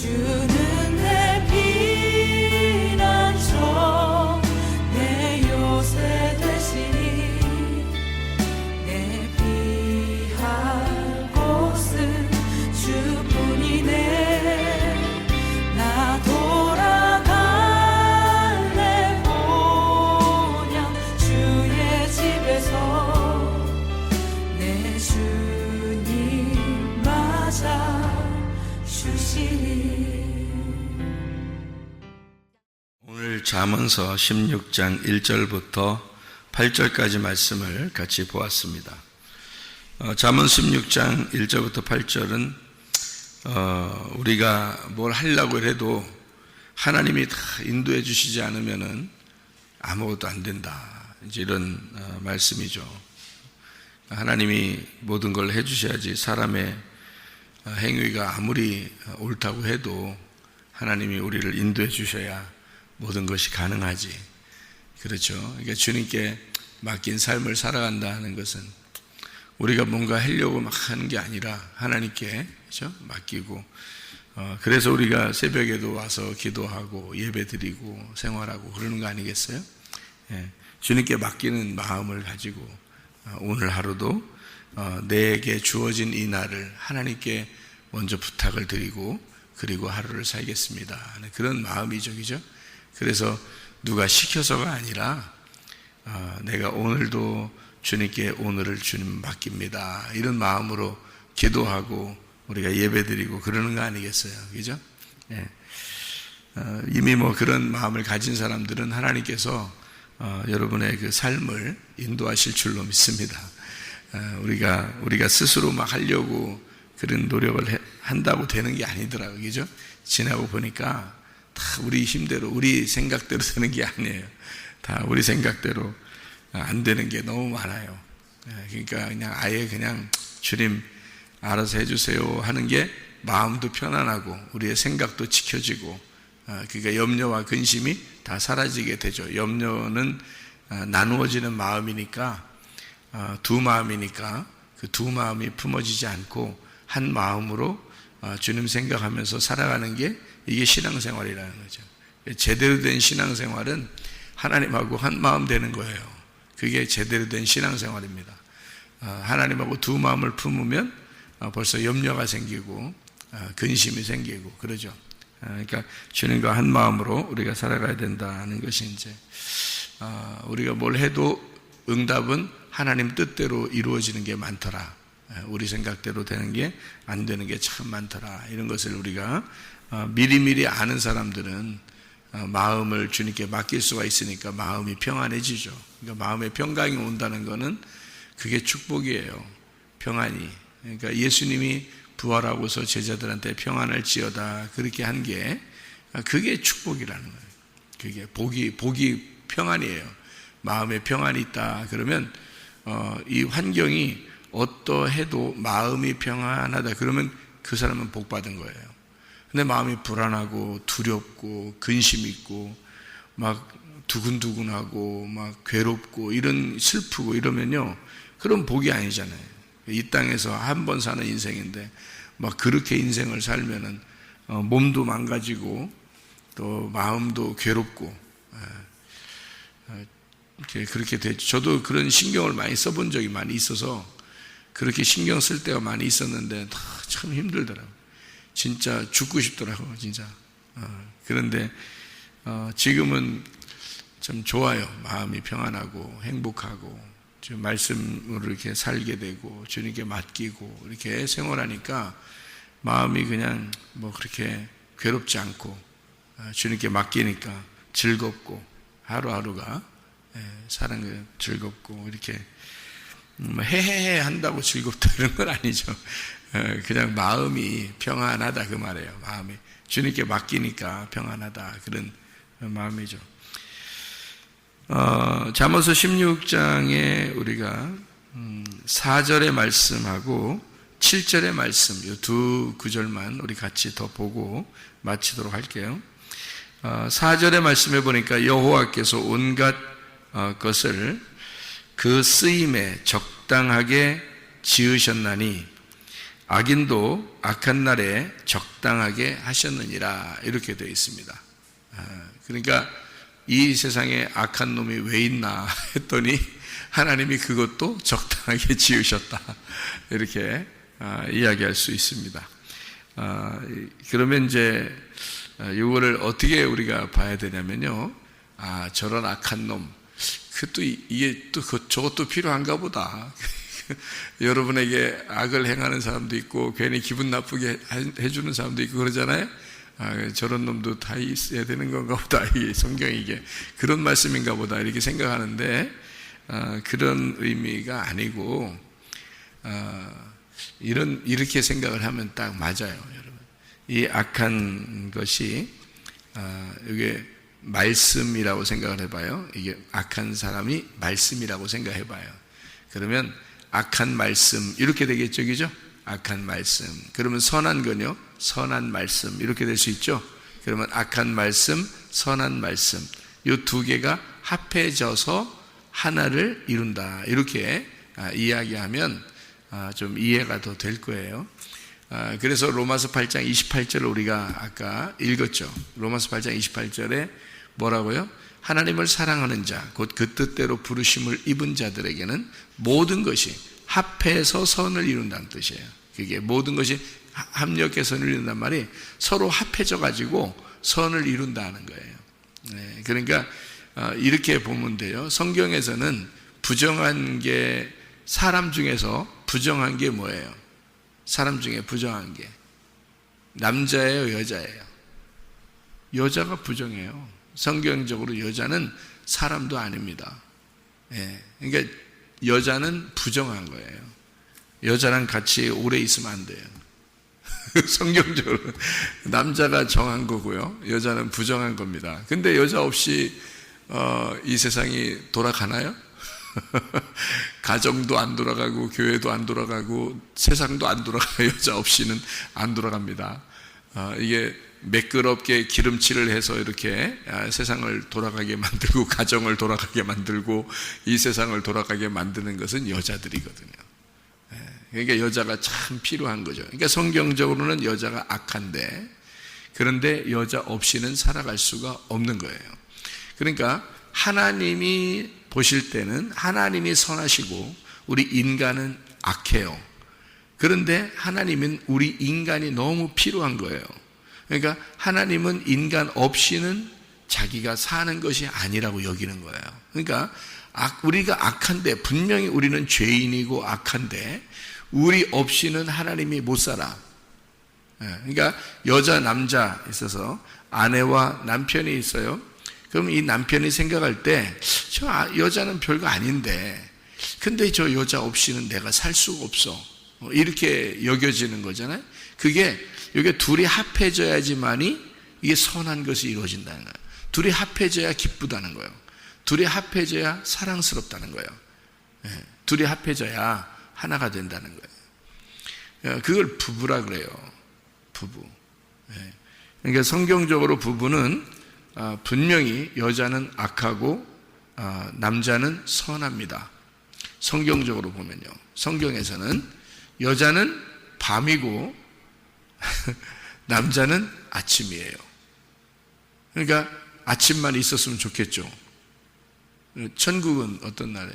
주는 내 피난처 내 요새 되시니 내 피할 곳은 주뿐이네 나 돌아갈래 본향 주의 집에서 내 주님 맞아 오늘 잠언서 16장 1절부터 8절까지 말씀을 같이 보았습니다. 잠언 16장 1절부터 8절은 우리가 뭘 하려고 해도 하나님이 다 인도해 주시지 않으면은 아무것도 안 된다. 이제 이런 말씀이죠. 하나님이 모든 걸 해주셔야지 사람의 행위가 아무리 옳다고 해도 하나님이 우리를 인도해 주셔야 모든 것이 가능하지. 그렇죠. 그러니까 주님께 맡긴 삶을 살아간다는 것은 우리가 뭔가 하려고 막 하는 게 아니라 하나님께 그렇죠? 맡기고 그래서 우리가 새벽에도 와서 기도하고 예배드리고 생활하고 그러는 거 아니겠어요? 예. 주님께 맡기는 마음을 가지고 오늘 하루도 내게 주어진 이 날을 하나님께 먼저 부탁을 드리고 그리고 하루를 살겠습니다 하는 그런 마음이죠. 그죠? 그래서 누가 시켜서가 아니라 내가 오늘도 주님께 오늘을 주님 맡깁니다 이런 마음으로 기도하고 우리가 예배드리고 그러는 거 아니겠어요? 그죠? 예. 이미 뭐 그런 마음을 가진 사람들은 하나님께서 여러분의 그 삶을 인도하실 줄로 믿습니다. 우리가 스스로 막 하려고 그런 노력을 한다고 되는 게 아니더라고요. 그죠? 지나고 보니까 다 우리 힘대로, 우리 생각대로 되는 게 아니에요. 다 우리 생각대로 안 되는 게 너무 많아요. 그러니까 그냥 아예 그냥 주님 알아서 해주세요 하는 게 마음도 편안하고 우리의 생각도 지켜지고 그러니까 염려와 근심이 다 사라지게 되죠. 염려는 나누어지는 마음이니까 두 마음이니까 그 두 마음이 품어지지 않고 한 마음으로 주님 생각하면서 살아가는 게 이게 신앙생활이라는 거죠. 제대로 된 신앙생활은 하나님하고 한 마음 되는 거예요. 그게 제대로 된 신앙생활입니다. 하나님하고 두 마음을 품으면 벌써 염려가 생기고 근심이 생기고 그러죠. 그러니까 주님과 한 마음으로 우리가 살아가야 된다는 것이 이제 우리가 뭘 해도 응답은 하나님 뜻대로 이루어지는 게 많더라. 우리 생각대로 되는 게 안 되는 게 참 많더라. 이런 것을 우리가 미리미리 아는 사람들은 마음을 주님께 맡길 수가 있으니까 마음이 평안해지죠. 그러니까 마음에 평강이 온다는 것은 그게 축복이에요. 평안이. 그러니까 예수님이 부활하고서 제자들한테 평안할지어다 그렇게 한 게 그게 축복이라는 거예요. 그게 복이 평안이에요. 마음에 평안이 있다 그러면 이 환경이 어떠해도 마음이 평안하다 그러면 그 사람은 복 받은 거예요. 근데 마음이 불안하고 두렵고 근심 있고 막 두근두근하고 막 괴롭고 이런 슬프고 이러면요 그런 복이 아니잖아요. 이 땅에서 한 번 사는 인생인데 막 그렇게 인생을 살면은 몸도 망가지고 또 마음도 괴롭고 그렇게 되죠. 저도 그런 신경을 많이 써본 적이 많이 있어서 그렇게 신경 쓸 때가 많이 있었는데 참 힘들더라고요. 진짜 죽고 싶더라고요. 진짜. 그런데 지금은 참 좋아요. 마음이 평안하고 행복하고 지금 말씀으로 이렇게 살게 되고 주님께 맡기고 이렇게 생활하니까 마음이 그냥 뭐 그렇게 괴롭지 않고 주님께 맡기니까 즐겁고 하루하루가 사는 게 즐겁고 이렇게 해해해 한다고 즐겁다 이런 건 아니죠. 그냥 마음이 평안하다 그 말이에요. 마음이 주님께 맡기니까 평안하다 그런 마음이죠. 잠언서 16장에 우리가 4절의 말씀하고 7절의 말씀 이 두 구절만 우리 같이 더 보고 마치도록 할게요. 4절의 말씀에 보니까 여호와께서 온갖 것을 그 쓰임에 적당하게 지으셨나니 악인도 악한 날에 적당하게 하셨느니라 이렇게 되어 있습니다. 그러니까 이 세상에 악한 놈이 왜 있나 했더니 하나님이 그것도 적당하게 지으셨다 이렇게 이야기할 수 있습니다. 그러면 이제 이거를 어떻게 우리가 봐야 되냐면요, 저런 악한 놈, 이게 또 저것도 필요한가 보다. 여러분에게 악을 행하는 사람도 있고 괜히 기분 나쁘게 해주는 사람도 있고 그러잖아요. 저런 놈도 다 있어야 되는 건가 보다. 이게 성경이 이게 그런 말씀인가 보다 이렇게 생각하는데 그런 의미가 아니고 이렇게 생각을 하면 딱 맞아요, 여러분. 이 악한 것이 이게 말씀이라고 생각을 해봐요. 이게 악한 사람이 말씀이라고 생각해봐요. 그러면 악한 말씀 이렇게 되겠죠, 그죠? 악한 말씀. 그러면 선한 건요, 선한 말씀 이렇게 될 수 있죠. 그러면 악한 말씀, 선한 말씀 이 두 개가 합해져서 하나를 이룬다 이렇게 이야기하면 좀 이해가 더 될 거예요. 그래서 로마서 8장 28절을 우리가 아까 읽었죠. 로마서 8장 28절에 뭐라고요? 하나님을 사랑하는 자, 곧 그 뜻대로 부르심을 입은 자들에게는 모든 것이 합해서 선을 이룬다는 뜻이에요. 그게 모든 것이 합력해서 선을 이룬단 말이 서로 합해져 가지고 선을 이룬다는 거예요. 네, 그러니까 이렇게 보면 돼요. 성경에서는 부정한 게, 사람 중에서 부정한 게 뭐예요? 사람 중에 부정한 게 남자예요, 여자예요? 여자가 부정해요. 성경적으로 여자는 사람도 아닙니다. 예, 그러니까 여자는 부정한 거예요. 여자랑 같이 오래 있으면 안 돼요. 성경적으로 남자가 정한 거고요, 여자는 부정한 겁니다. 근데 여자 없이 이 세상이 돌아가나요? 가정도 안 돌아가고 교회도 안 돌아가고 세상도 안 돌아가요. 여자 없이는 안 돌아갑니다. 이게 매끄럽게 기름칠을 해서 이렇게 세상을 돌아가게 만들고 가정을 돌아가게 만들고 이 세상을 돌아가게 만드는 것은 여자들이거든요. 그러니까 여자가 참 필요한 거죠. 그러니까 성경적으로는 여자가 악한데, 그런데 여자 없이는 살아갈 수가 없는 거예요. 그러니까 하나님이 보실 때는 하나님이 선하시고 우리 인간은 악해요. 그런데 하나님은 우리 인간이 너무 필요한 거예요. 그러니까 하나님은 인간 없이는 자기가 사는 것이 아니라고 여기는 거예요. 그러니까 우리가 악한데, 분명히 우리는 죄인이고 악한데 우리 없이는 하나님이 못 살아. 그러니까 여자 남자 있어서 아내와 남편이 있어요. 그럼 이 남편이 생각할 때 저 여자는 별거 아닌데 근데 저 여자 없이는 내가 살 수가 없어, 이렇게 여겨지는 거잖아요. 그게 이게 둘이 합해져야지만이 이게 선한 것이 이루어진다는 거예요. 둘이 합해져야 기쁘다는 거예요. 둘이 합해져야 사랑스럽다는 거예요. 둘이 합해져야 하나가 된다는 거예요. 그걸 부부라 그래요. 부부. 그러니까 성경적으로 부부는 분명히 여자는 악하고 남자는 선합니다. 성경적으로 보면요, 성경에서는 여자는 밤이고 남자는 아침이에요. 그러니까 아침만 있었으면 좋겠죠. 천국은 어떤 날에?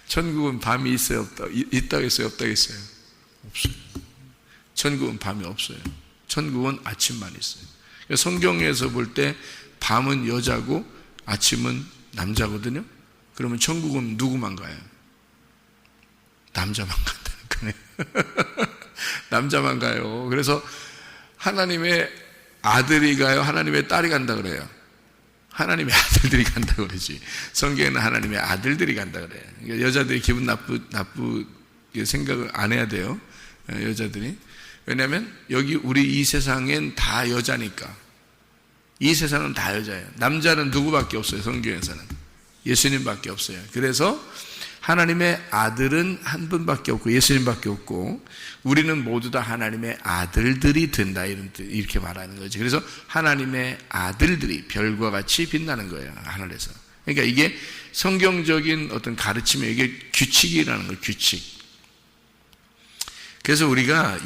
천국은 밤이 있어요, 없다? 있다겠어요, 없다겠어요? 없어요. 천국은 밤이 없어요. 천국은 아침만 있어요. 성경에서 볼 때 밤은 여자고 아침은 남자거든요. 그러면 천국은 누구만 가요? 남자만 간다는 거예요. 남자만 가요. 그래서 하나님의 아들이 가요, 하나님의 딸이 간다 그래요? 하나님의 아들들이 간다 그러지. 성경에는 하나님의 아들들이 간다 그래요. 그러니까 여자들이 기분 나쁘게 생각을 안 해야 돼요. 여자들이. 왜냐하면 여기 우리 이 세상엔 다 여자니까. 이 세상은 다 여자예요. 남자는 누구밖에 없어요. 성경에서는 예수님밖에 없어요. 그래서 하나님의 아들은 한 분밖에 없고 예수님밖에 없고 우리는 모두 다 하나님의 아들들이 된다, 이렇게 말하는 거죠. 그래서 하나님의 아들들이 별과 같이 빛나는 거예요, 하늘에서. 그러니까 이게 성경적인 어떤 가르침에 이게 규칙이라는 거예요. 규칙. 그래서 우리가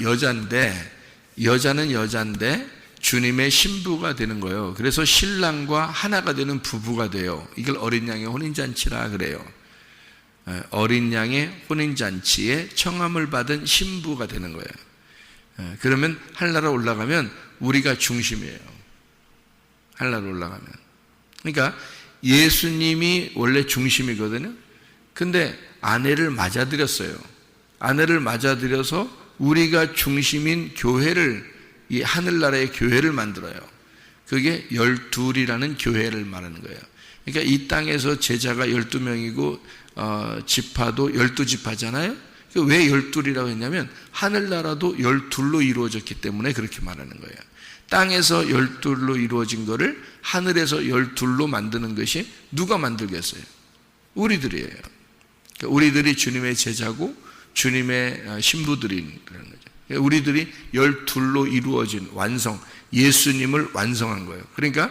여자는 여자인데 주님의 신부가 되는 거예요. 그래서 신랑과 하나가 되는 부부가 돼요. 이걸 어린 양의 혼인잔치라 그래요. 어린 양의 혼인잔치에 청함을 받은 신부가 되는 거예요. 그러면 하늘나라 올라가면 우리가 중심이에요. 하늘나라 올라가면. 그러니까 예수님이 원래 중심이거든요. 근데 아내를 맞아들였어요. 아내를 맞아들여서 우리가 중심인 교회를, 이 하늘나라의 교회를 만들어요. 그게 12이라는 교회를 말하는 거예요. 그러니까 이 땅에서 제자가 12명이고 지파도 12지파잖아요. 왜 12이라고 했냐면 하늘나라도 12로 이루어졌기 때문에 그렇게 말하는 거예요. 땅에서 12로 이루어진 거를 하늘에서 12로 만드는 것이 누가 만들겠어요? 우리들이에요. 그러니까 우리들이 주님의 제자고 주님의 신부들인 그런 거죠. 우리들이 12로 이루어진 완성, 예수님을 완성한 거예요. 그러니까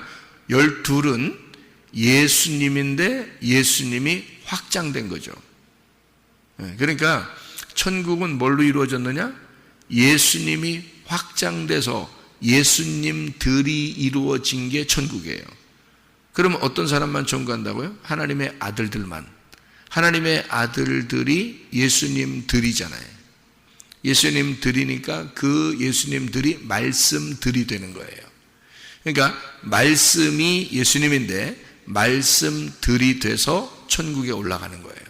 12은 예수님인데 예수님이 확장된 거죠. 그러니까 천국은 뭘로 이루어졌느냐? 예수님이 확장돼서 예수님들이 이루어진 게 천국이에요. 그러면 어떤 사람만 천국 간다고요? 하나님의 아들들만. 하나님의 아들들이 예수님들이잖아요. 예수님들이니까 그 예수님들이 말씀들이 되는 거예요. 그러니까 말씀이 예수님인데 말씀들이 돼서 천국에 올라가는 거예요.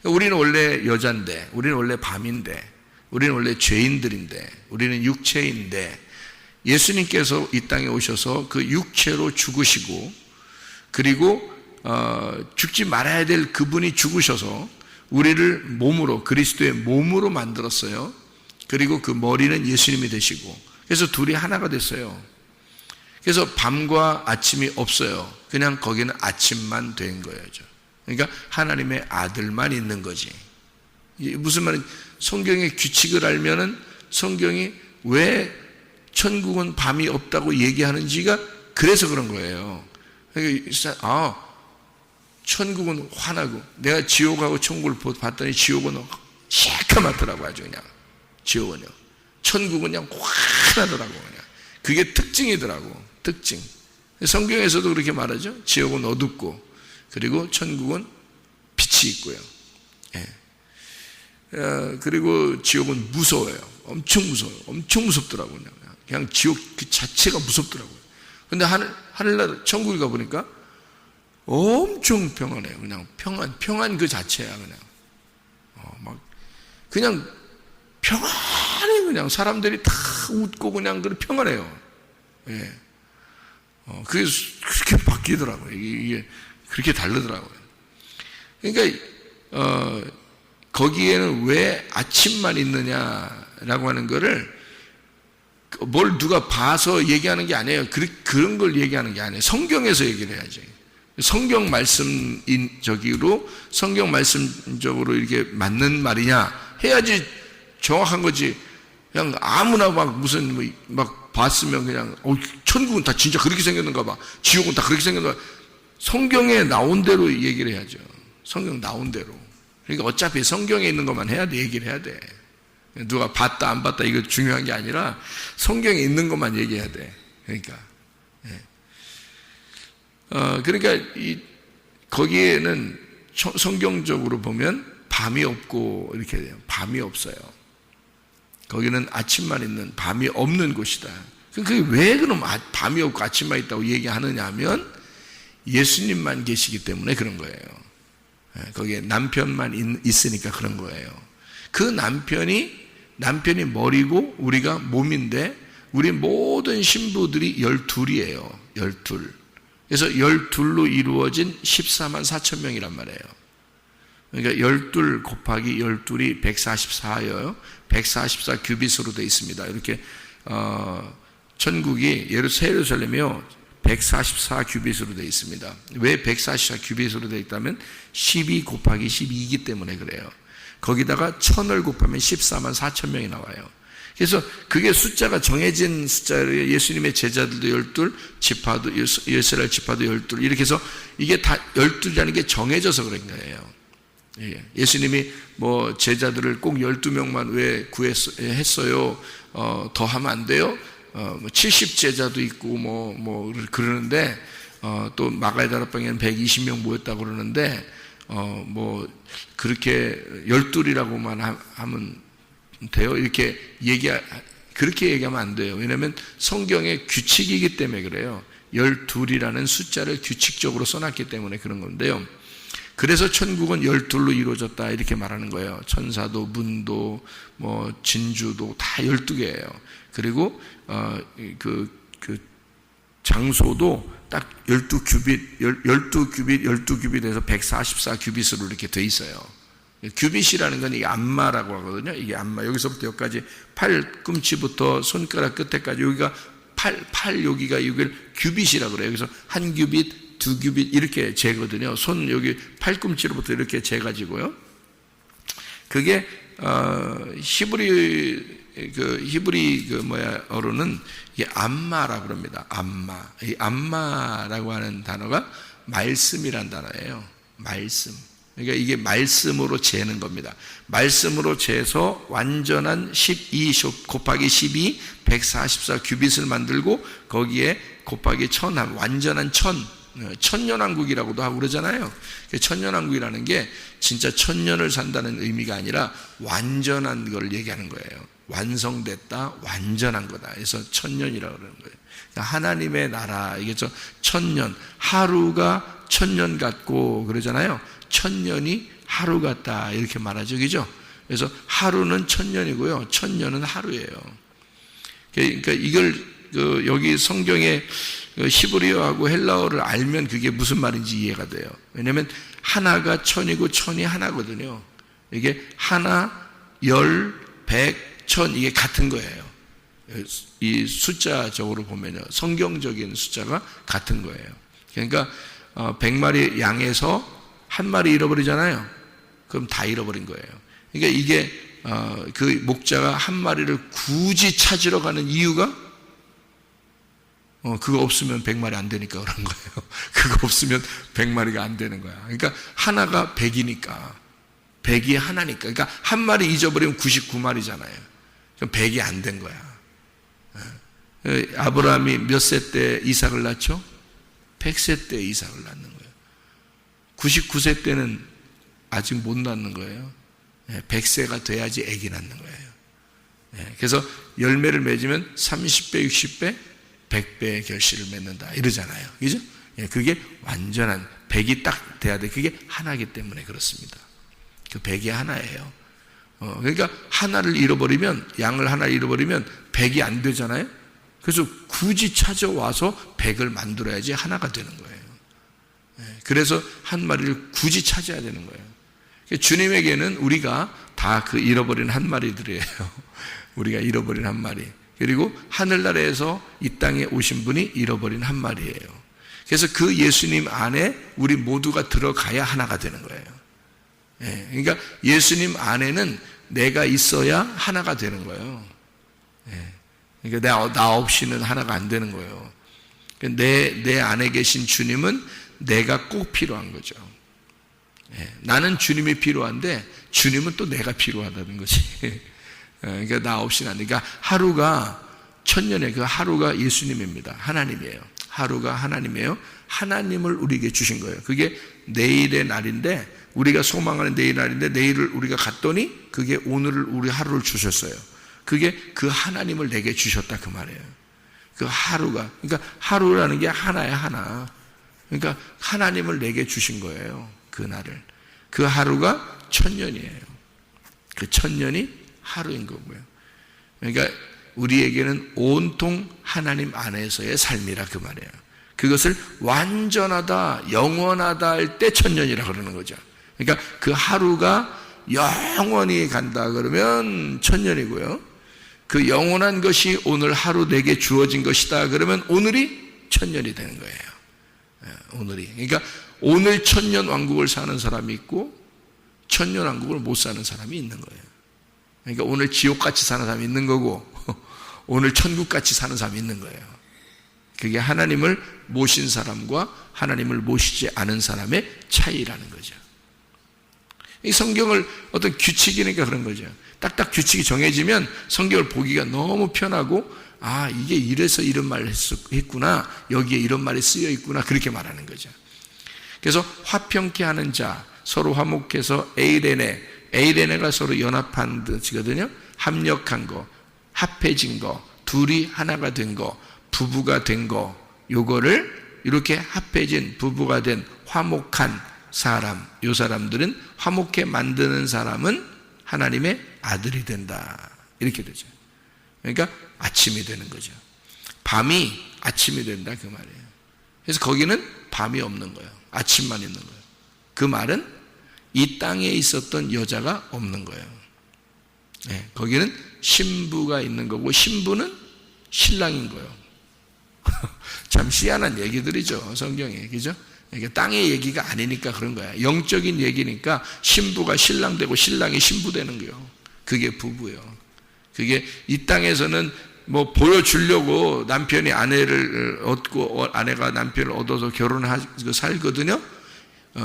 우리는 원래 여자인데, 우리는 원래 밤인데, 우리는 원래 죄인들인데, 우리는 육체인데 예수님께서 이 땅에 오셔서 그 육체로 죽으시고 그리고 죽지 말아야 될 그분이 죽으셔서 우리를 몸으로, 그리스도의 몸으로 만들었어요. 그리고 그 머리는 예수님이 되시고 그래서 둘이 하나가 됐어요. 그래서 밤과 아침이 없어요. 그냥 거기는 아침만 된 거예요. 그러니까 하나님의 아들만 있는 거지. 무슨 말은 성경의 규칙을 알면은 성경이 왜 천국은 밤이 없다고 얘기하는지가 그래서 그런 거예요. 그러니까 천국은 환하고, 내가 지옥하고 천국을 봤더니 지옥은 새카맣더라고. 아주 그냥 지옥은요. 천국은 그냥 환하더라고. 그냥 그게 특징이더라고. 특징. 성경에서도 그렇게 말하죠. 지옥은 어둡고 그리고 천국은 빛이 있고요. 그리고 지옥은 무서워요. 엄청 무서워요. 엄청 무섭더라고요. 그냥 지옥 그 자체가 무섭더라고요. 근데 하늘나라 천국에 가보니까 엄청 평안해요. 그냥 평안 그 자체야. 그냥 그냥 평안해. 그냥 사람들이 다 웃고 그냥 평안해요. 그게 그렇게 바뀌더라고요. 이게 그렇게 다르더라고요. 그러니까 거기에는 왜 아침만 있느냐라고 하는 거를 뭘 누가 봐서 얘기하는 게 아니에요. 그런 걸 얘기하는 게 아니에요. 성경에서 얘기를 해야지. 성경 말씀적으로 성경 말씀적으로 이렇게 맞는 말이냐 해야지 정확한 거지. 그냥 아무나 막 무슨 막 봤으면 그냥 천국은 다 진짜 그렇게 생겼는가 봐. 지옥은 다 그렇게 생겼는가 봐. 성경에 나온 대로 얘기를 해야죠. 성경 나온 대로. 그러니까 어차피 성경에 있는 것만 해야 돼. 얘기를 해야 돼. 누가 봤다 안 봤다 이거 중요한 게 아니라 성경에 있는 것만 얘기해야 돼. 그러니까 그러니까 거기에는 성경적으로 보면 밤이 없고 이렇게 돼요. 밤이 없어요. 거기는 아침만 있는, 밤이 없는 곳이다. 그게 왜 그럼 밤이 없고 아침만 있다고 얘기하느냐 하면 예수님만 계시기 때문에 그런 거예요. 거기에 남편만 있으니까 그런 거예요. 그 남편이 머리고 우리가 몸인데 우리 모든 신부들이 12이에요. 12. 그래서 12로 이루어진 14만 4천 명이란 말이에요. 그러니까 12 곱하기 12이 144예요. 144 규빗으로 되어 있습니다. 이렇게 천국이 예루살렘이요 144 규빗으로 되어 있습니다. 왜 144 규빗으로 되어 있다면 12 곱하기 12이기 때문에 그래요. 거기다가 1000을 곱하면 14만 4천 명이 나와요. 그래서 그게 숫자가 정해진 숫자예요. 예수님의 제자들도 12, 지파도 이스라엘 지파도 12 이렇게 해서 이게 다 12라는 게 정해져서 그런 거예요. 예수님이 뭐 제자들을 꼭 12명만 왜 했어요? 더 하면 안 돼요? 70제자도 있고 뭐 그러는데 또 마가의 다락방에는 120명 모였다고 그러는데 뭐 그렇게 12이라고만 하면 돼요? 그렇게 얘기하면 안 돼요. 왜냐하면 성경의 규칙이기 때문에 그래요. 12이라는 숫자를 규칙적으로 써놨기 때문에 그런 건데요. 그래서 천국은 12로 이루어졌다 이렇게 말하는 거예요. 천사도 문도 뭐 진주도 다 12개예요. 그리고 그 장소도 딱 12규빗에서 144규빗으로 이렇게 돼 있어요. 규빗이라는 건 이게 안마라고 하거든요. 이게 안마. 여기서부터 여기까지 팔꿈치부터 손가락 끝에까지 여기가 팔 여기가 이걸 규빗이라고 그래요. 여기서 한 규빗, 두 규빗 이렇게 재거든요. 손 여기 팔꿈치로부터 이렇게 재가지고요. 그게 히브리어로는 이게 안마라고 그럽니다. 안마. 이 안마라고 하는 단어가 말씀이란 단어예요. 말씀. 그러니까 이게 말씀으로 재는 겁니다. 말씀으로 재서 완전한 12 곱하기 12 144 규빗을 만들고 거기에 곱하기 1000 완전한 천년왕국이라고도 하고 그러잖아요. 천년왕국이라는 게 진짜 1000년을 산다는 의미가 아니라 완전한 걸 얘기하는 거예요. 완성됐다, 완전한 거다. 그래서 1000년이라고 그러는 거예요. 그러니까 하나님의 나라, 이게 1000년, 하루가 1000년 같고 그러잖아요. 1000년이 하루 같다 이렇게 말하죠, 그죠? 그래서 하루는 1000년이고요, 1000년은 하루예요. 그러니까 이걸 여기 성경에 히브리어하고 헬라어를 알면 그게 무슨 말인지 이해가 돼요. 왜냐하면 하나가 1000이고 1000이 하나거든요. 이게 하나, 10, 100, 1000 이게 같은 거예요. 이 숫자적으로 보면요, 성경적인 숫자가 같은 거예요. 그러니까 100마리 양에서 한 마리 잃어버리잖아요. 그럼 다 잃어버린 거예요. 그러니까 이게 그 목자가 한 마리를 굳이 찾으러 가는 이유가 그거 없으면 100마리 안 되니까 그런 거예요. 그거 없으면 100마리가 안 되는 거야. 그러니까 하나가 100이니까 100이 하나니까. 그러니까 한 마리 잊어버리면 99마리잖아요. 그럼 100이 안 된 거야. 아브라함이 몇 세 때 이삭을 낳죠? 100세 때 이삭을 낳는 거예요. 99세 때는 아직 못 낳는 거예요. 100세가 돼야지 아기 낳는 거예요. 그래서 열매를 맺으면 30배, 60배, 100배의 결실을 맺는다 이러잖아요. 그죠? 그게 완전한 100이 딱 돼야 돼. 그게 하나이기 때문에 그렇습니다. 그 100이 하나예요. 그러니까 하나를 잃어버리면, 양을 하나 잃어버리면 100이 안 되잖아요. 그래서 굳이 찾아와서 100을 만들어야지 하나가 되는 거예요. 그래서 한 마리를 굳이 찾아야 되는 거예요. 주님에게는 우리가 다 그 잃어버린 한 마리들이에요. 우리가 잃어버린 한 마리. 그리고 하늘나라에서 이 땅에 오신 분이 잃어버린 한 마리예요. 그래서 그 예수님 안에 우리 모두가 들어가야 하나가 되는 거예요. 그러니까 예수님 안에는 내가 있어야 하나가 되는 거예요. 그러니까 나 없이는 하나가 안 되는 거예요. 내 안에 계신 주님은 내가 꼭 필요한 거죠. 나는 주님이 필요한데 주님은 또 내가 필요하다는 거지. 그러니까 나 없이는 안 돼. 그러니까 하루가 1000년의 그 하루가 예수님입니다. 하나님이에요. 하루가 하나님이에요. 하나님을 우리에게 주신 거예요. 그게 내일의 날인데, 우리가 소망하는 내일 날인데, 내일을 우리가 갔더니 그게 오늘을 우리 하루를 주셨어요. 그게 그 하나님을 내게 주셨다 그 말이에요. 그 하루가, 그러니까 하루라는 게 하나야, 하나. 그러니까 하나님을 내게 주신 거예요. 그 날을. 그 하루가 1000년이에요. 그 1000년이 하루인 거고요. 그러니까 우리에게는 온통 하나님 안에서의 삶이라 그 말이에요. 그것을 완전하다, 영원하다 할 때 1000년이라 그러는 거죠. 그러니까 그 하루가 영원히 간다 그러면 1000년이고요. 그 영원한 것이 오늘 하루 내게 주어진 것이다 그러면 오늘이 1000년이 되는 거예요. 오늘이. 그러니까 오늘 1000년 왕국을 사는 사람이 있고 1000년 왕국을 못 사는 사람이 있는 거예요. 그러니까 오늘 지옥같이 사는 사람이 있는 거고 오늘 천국같이 사는 사람이 있는 거예요. 그게 하나님을 모신 사람과 하나님을 모시지 않은 사람의 차이라는 거죠. 이 성경을 어떤 규칙이니까 그런 거죠. 딱딱 규칙이 정해지면 성경을 보기가 너무 편하고, 아, 이게 이래서 이런 말을 했구나, 여기에 이런 말이 쓰여 있구나, 그렇게 말하는 거죠. 그래서 화평케 하는 자, 서로 화목해서 에이레네가 서로 연합한 뜻이거든요. 합력한 거, 합해진 거, 둘이 하나가 된 거, 부부가 된 거, 요거를 이렇게 합해진 부부가 된 화목한 사람, 요 사람들은 화목해 만드는 사람은 하나님의 아들이 된다, 이렇게 되죠. 그러니까 아침이 되는 거죠. 밤이 아침이 된다, 그 말이에요. 그래서 거기는 밤이 없는 거예요. 아침만 있는 거예요. 그 말은 이 땅에 있었던 여자가 없는 거예요. 네, 거기는 신부가 있는 거고 신부는 신랑인 거예요. 참 희한한 얘기들이죠, 성경에. 그죠? 그러니까 땅의 얘기가 아니니까 그런 거야. 영적인 얘기니까 신부가 신랑 되고 신랑이 신부 되는 거예요. 그게 부부예요. 그게 이 땅에서는 뭐 보여주려고 남편이 아내를 얻고 아내가 남편을 얻어서 결혼하고 살거든요.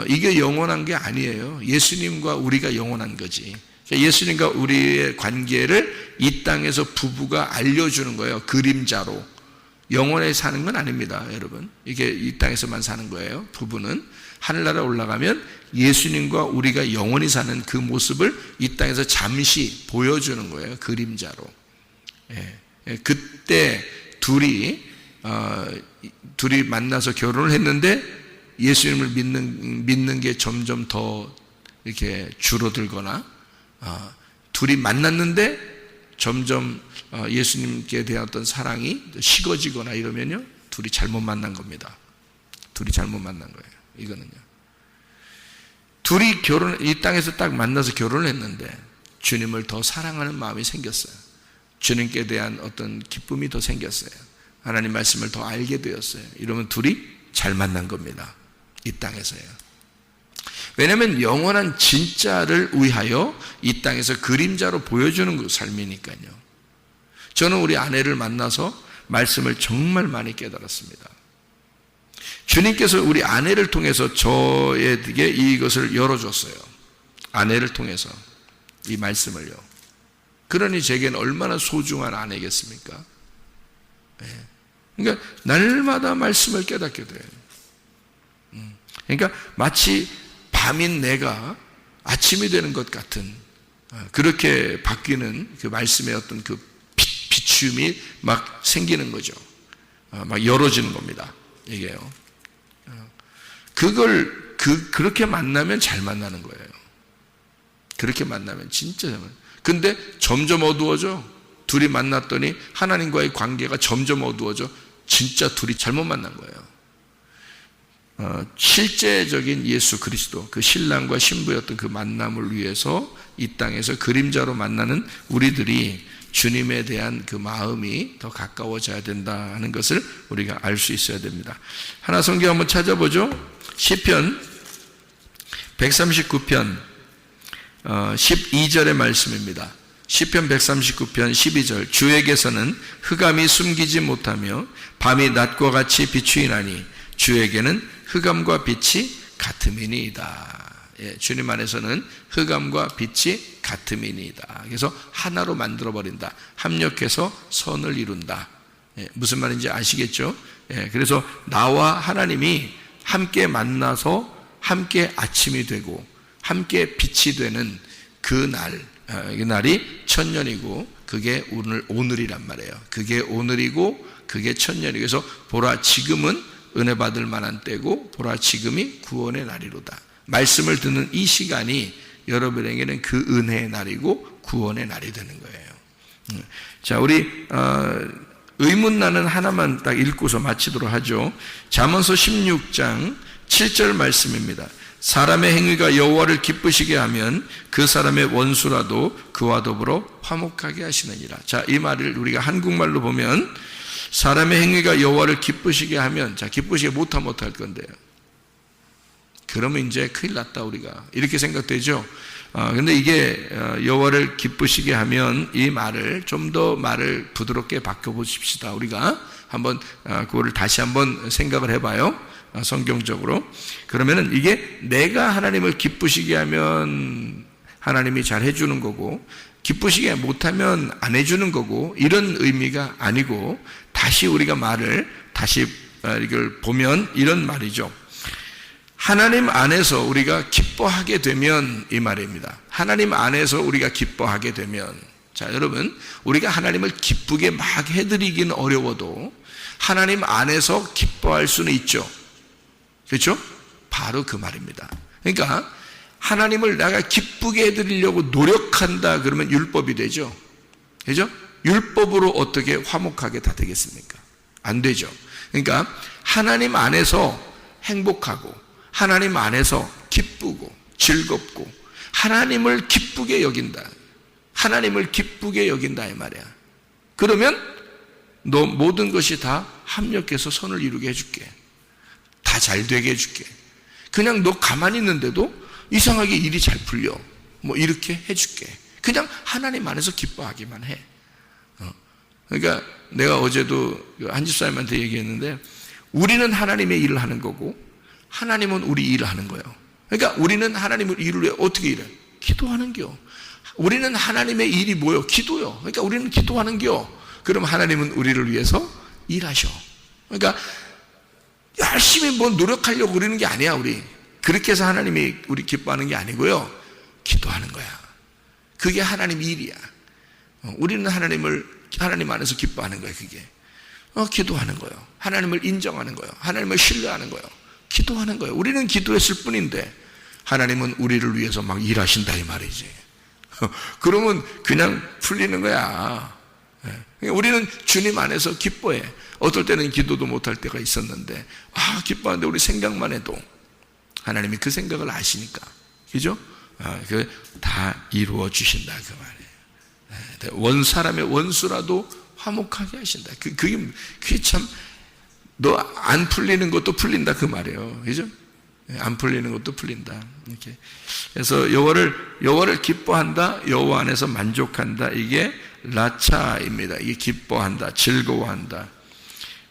이게 영원한 게 아니에요. 예수님과 우리가 영원한 거지. 예수님과 우리의 관계를 이 땅에서 부부가 알려주는 거예요. 그림자로. 영원에 사는 건 아닙니다, 여러분. 이게 이 땅에서만 사는 거예요. 부부는 하늘나라 올라가면 예수님과 우리가 영원히 사는 그 모습을 이 땅에서 잠시 보여주는 거예요. 그림자로. 그때 둘이 만나서 결혼을 했는데 예수님을 믿는 게 점점 더 이렇게 줄어들거나, 둘이 만났는데 점점 예수님께 대한 어떤 사랑이 식어지거나 이러면요, 둘이 잘못 만난 겁니다. 둘이 잘못 만난 거예요. 이거는요. 둘이 이 땅에서 딱 만나서 결혼을 했는데 주님을 더 사랑하는 마음이 생겼어요. 주님께 대한 어떤 기쁨이 더 생겼어요. 하나님 말씀을 더 알게 되었어요. 이러면 둘이 잘 만난 겁니다. 이 땅에서요. 왜냐하면 영원한 진짜를 위하여 이 땅에서 그림자로 보여주는 그 삶이니까요. 저는 우리 아내를 만나서 말씀을 정말 많이 깨달았습니다. 주님께서 우리 아내를 통해서 저에게 이것을 열어줬어요. 아내를 통해서 이 말씀을요. 그러니 제게는 얼마나 소중한 아내겠습니까? 그러니까 날마다 말씀을 깨닫게 돼요. 그러니까 마치 밤인 내가 아침이 되는 것 같은, 그렇게 바뀌는 그 말씀의 어떤 그 비춤이 막 생기는 거죠. 막 열어지는 겁니다. 이게요. 그렇게 만나면 잘 만나는 거예요. 그렇게 만나면 진짜 잘 만나요. 근데 점점 어두워져. 둘이 만났더니 하나님과의 관계가 점점 어두워져. 진짜 둘이 잘못 만난 거예요. 실제적인 예수 그리스도, 그 신랑과 신부였던 그 만남을 위해서 이 땅에서 그림자로 만나는 우리들이 주님에 대한 그 마음이 더 가까워져야 된다는 것을 우리가 알 수 있어야 됩니다. 하나 성경 한번 찾아보죠. 시편 139편 12절의 말씀입니다. 시편 139편 12절. 주에게서는 흑암이 숨기지 못하며 밤이 낮과 같이 비추이나니 주에게는 흑암과 빛이 같음이니이다. 주님 안에서는 흑암과 빛이 같음이니이다. 그래서 하나로 만들어버린다. 합력해서 선을 이룬다. 무슨 말인지 아시겠죠? 그래서 나와 하나님이 함께 만나서 함께 아침이 되고 함께 빛이 되는 그 날이 천년이고 그게 오늘이란 말이에요. 그게 오늘이고 그게 천년이고, 그래서 보라 지금은 은혜 받을 만한 때고 보라 지금이 구원의 날이로다. 말씀을 듣는 이 시간이 여러분에게는 그 은혜의 날이고 구원의 날이 되는 거예요. 자, 우리 의문나는 하나만 딱 읽고서 마치도록 하죠. 잠언서 16장 7절 말씀입니다. 사람의 행위가 여호와를 기쁘시게 하면 그 사람의 원수라도 그와 더불어 화목하게 하시느니라. 자, 이 말을 우리가 한국말로 보면 사람의 행위가 여호와를 기쁘시게 하면, 자, 기쁘시게 못하면 어떡할 건데요? 그러면 이제 큰일 났다 우리가, 이렇게 생각되죠. 근데 이게 여호와를 기쁘시게 하면, 이 말을 좀 더 말을 부드럽게 바꿔보십시다. 우리가 한번 그거를 다시 한번 생각을 해봐요. 성경적으로. 그러면은 이게 내가 하나님을 기쁘시게 하면 하나님이 잘 해주는 거고, 기쁘시게 못하면 안 해주는 거고, 이런 의미가 아니고, 다시 우리가 말을 다시 이걸 보면 이런 말이죠. 하나님 안에서 우리가 기뻐하게 되면, 이 말입니다. 하나님 안에서 우리가 기뻐하게 되면, 자, 여러분, 우리가 하나님을 기쁘게 막 해드리기는 어려워도 하나님 안에서 기뻐할 수는 있죠. 그렇죠? 바로 그 말입니다. 그러니까 하나님을 내가 기쁘게 해드리려고 노력한다 그러면 율법이 되죠. 그렇죠? 율법으로 어떻게 화목하게 다 되겠습니까? 안 되죠. 그러니까 하나님 안에서 행복하고 하나님 안에서 기쁘고 즐겁고 하나님을 기쁘게 여긴다. 하나님을 기쁘게 여긴다 이 말이야. 그러면 너 모든 것이 다 합력해서 선을 이루게 해줄게. 다 잘 되게 해줄게. 그냥 너 가만히 있는데도 이상하게 일이 잘 풀려. 뭐 이렇게 해줄게. 그냥 하나님 안에서 기뻐하기만 해. 그러니까 내가 어제도 한 집사님한테 얘기했는데, 우리는 하나님의 일을 하는 거고 하나님은 우리 일을 하는 거예요. 그러니까 우리는 하나님을 일을 왜 어떻게 일해? 기도하는 겨. 우리는 하나님의 일이 뭐요? 기도요. 그러니까 우리는 기도하는 겨. 그럼 하나님은 우리를 위해서 일하셔. 그러니까 열심히 뭐 노력하려고 그러는 게 아니야. 우리 그렇게 해서 하나님이 우리 기뻐하는 게 아니고요, 기도하는 거야. 그게 하나님 일이야. 우리는 하나님 안에서 기뻐하는 거야. 그게 기도하는 거예요. 하나님을 인정하는 거예요. 하나님을 신뢰하는 거예요. 기도하는 거예요. 우리는 기도했을 뿐인데 하나님은 우리를 위해서 막 일하신다 이 말이지. 그러면 그냥 풀리는 거야. 우리는 주님 안에서 기뻐해. 어떨 때는 기도도 못할 때가 있었는데, 기뻐하는데 우리 생각만 해도 하나님이 그 생각을 아시니까, 그죠? 그 다 이루어 주신다 그 말이에요. 사람의 원수라도 화목하게 하신다. 그게 참, 너 안 풀리는 것도 풀린다 그 말이에요. 그죠? 안 풀리는 것도 풀린다. 이렇게. 그래서 여호와를 기뻐한다, 여호와 안에서 만족한다. 이게 라차입니다. 이게 기뻐한다, 즐거워한다,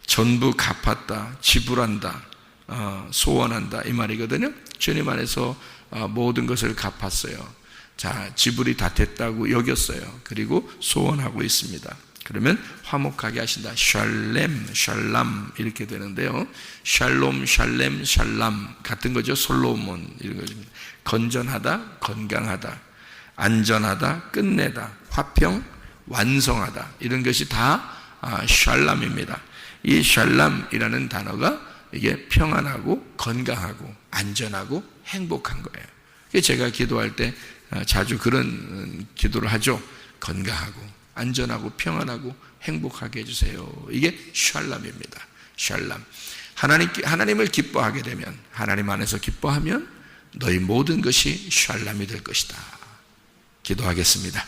전부 갚았다, 지불한다, 소원한다 이 말이거든요. 주님 안에서 모든 것을 갚았어요. 자, 지불이 다 됐다고 여겼어요. 그리고 소원하고 있습니다. 그러면 화목하게 하신다. 샬렘, 샬람 이렇게 되는데요. 샬롬, 샬렘, 샬람 같은 거죠. 솔로몬 이런 거죠. 건전하다, 건강하다, 안전하다, 끝내다, 화평, 완성하다 이런 것이 다 샬람입니다. 이 샬람이라는 단어가 이게 평안하고 건강하고 안전하고 행복한 거예요. 제가 기도할 때 자주 그런 기도를 하죠. 건강하고 안전하고 평안하고 행복하게 해주세요. 이게 샬람입니다. 샬람. 하나님을 기뻐하게 되면, 하나님 안에서 기뻐하면 너희 모든 것이 샬람이 될 것이다. 기도하겠습니다.